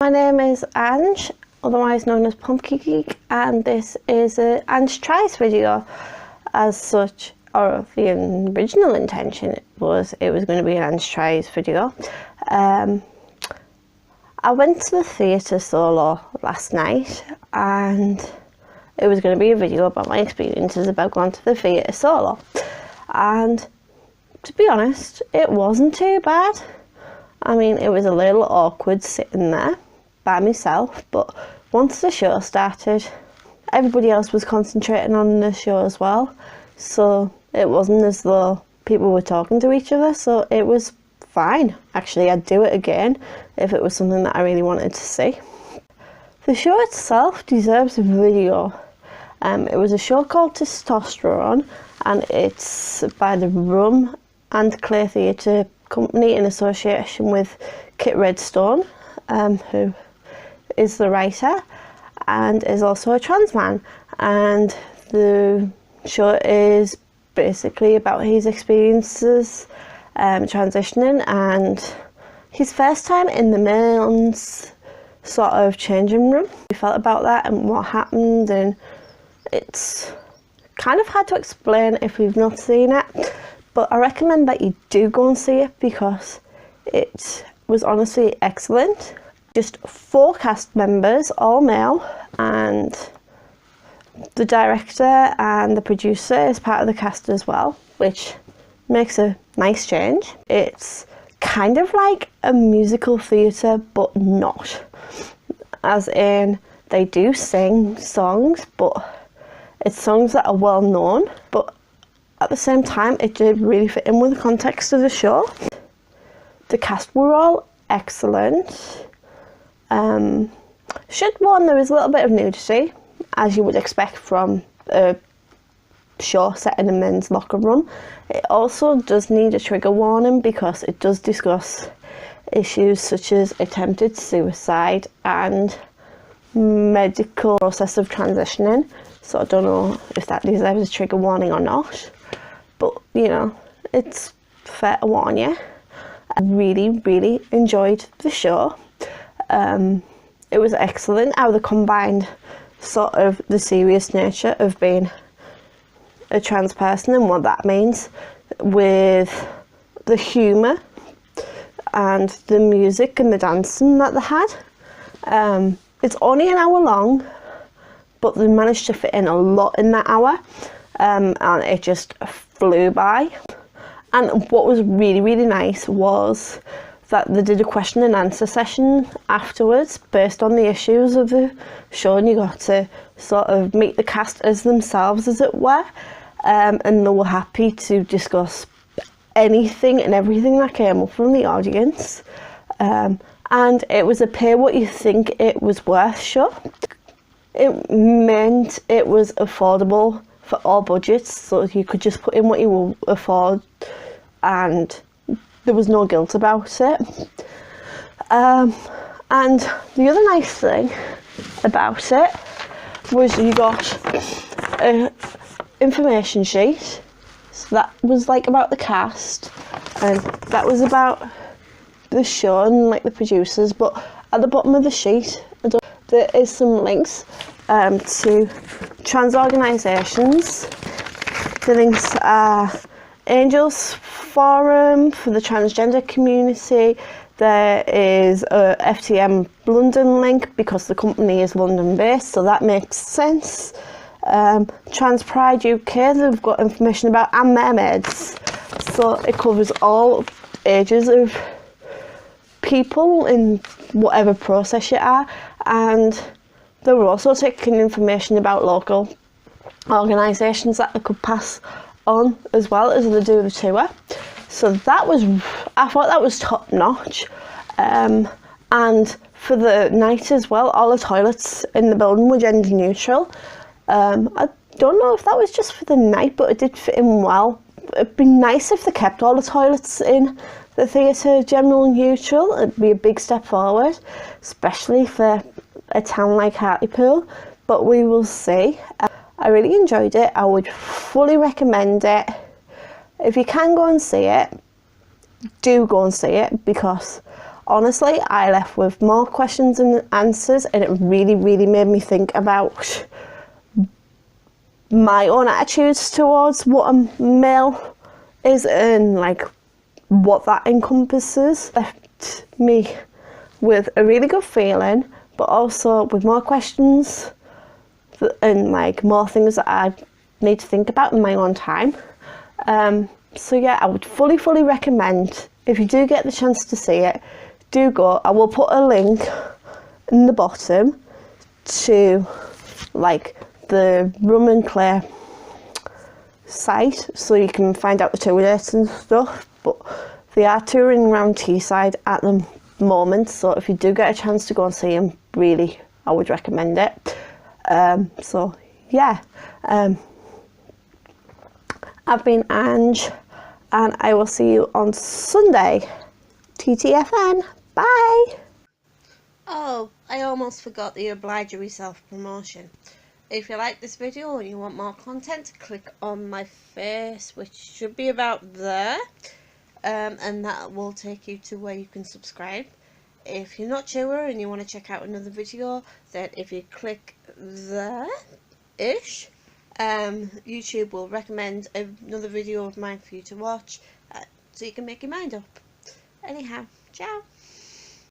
My name is Ange, otherwise known as Pumpkin Geek, and this is a Ange Tries video. As such, or the original intention was it was going to be an Ange Tries video. I went to the theatre solo last night, and it was going to be a video about my experiences about going to the theatre solo. And to be honest, it wasn't too bad. I mean, it was a little awkward sitting there by myself, but once the show started, everybody else was concentrating on the show as well, so it wasn't as though people were talking to each other, so it was fine. Actually, I'd do it again if it was something that I really wanted to see. The show itself deserves a video. It was a show called Testosterone, and it's by the Rhum and Clay Theatre Company in association with Kit Redstone, who is the writer and is also a trans man, and the show is basically about his experiences transitioning and his first time in the men's sort of changing room. We felt about that and what happened, and it's kind of hard to explain if you've not seen it, but I recommend that you do go and see it because it was honestly excellent. Just 4 cast members, all male, and the director and the producer is part of the cast as well, which makes a nice change. It's kind of like a musical theatre, but not. As in, they do sing songs, but it's songs that are well known, but at the same time, it did really fit in with the context of the show. The cast were all excellent. Should warn, there is a little bit of nudity, as you would expect from a show set in a men's locker room. It also does need a trigger warning because it does discuss issues such as attempted suicide and medical process of transitioning. So I don't know if that deserves a trigger warning or not, but you know, it's fair to warn you. I really enjoyed the show. It was excellent how they combined sort of the serious nature of being a trans person and what that means with the humour and the music and the dancing that they had. It's only an hour long, but they managed to fit in a lot in that hour, and it just flew by. And what was really nice was that they did a question and answer session afterwards based on the issues of the show, and you got to sort of meet the cast as themselves, as it were, and they were happy to discuss anything and everything that came up from the audience, and it was a pay what you think it was worth show. It meant it was affordable for all budgets, so you could just put in what you will afford and there was no guilt about it. And the other nice thing about it was you got an information sheet. So that was like about the cast, and that was about the show and like the producers, but at the bottom of the sheet there is some links to trans organisations. The links are Ange's forum for the transgender community. There is a FTM London link because the company is London based, so that makes sense. Trans Pride UK, they've got information about, and mermaids, so it covers all ages of people in whatever process you are. And they were also taking information about local organisations that they could pass on as well as they do the tour. So that was, I thought that was top notch. And for the night as well, all the toilets in the building were gender neutral. I don't know if that was just for the night, but it did fit in well. It'd be nice if they kept all the toilets in the theatre gender neutral. It'd be a big step forward, especially for a town like Hartlepool, but we will see. I really enjoyed it. I would fully recommend it. If you can go and see it, do go and see it, because honestly, I left with more questions and answers, and it really, really made me think about my own attitudes towards what a male is and like what that encompasses. Left me with a really good feeling, but also with more questions and like more things that I need to think about in my own time. So yeah, I would fully recommend, if you do get the chance to see it, do go. I will put a link in the bottom to like the Rhum and Claire site, so you can find out the tour dates and stuff. But they are touring around Teesside at the moment, so if you do get a chance to go and see them, really, I would recommend it. So yeah, I've been Ange, and I will see you on Sunday. TTFN, bye! Oh, I almost forgot the obligatory self-promotion. If you like this video and you want more content, click on my face, which should be about there, and that will take you to where you can subscribe. If you're not sure and you want to check out another video, then if you click there-ish, YouTube will recommend another video of mine for you to watch, so you can make your mind up. Anyhow, ciao!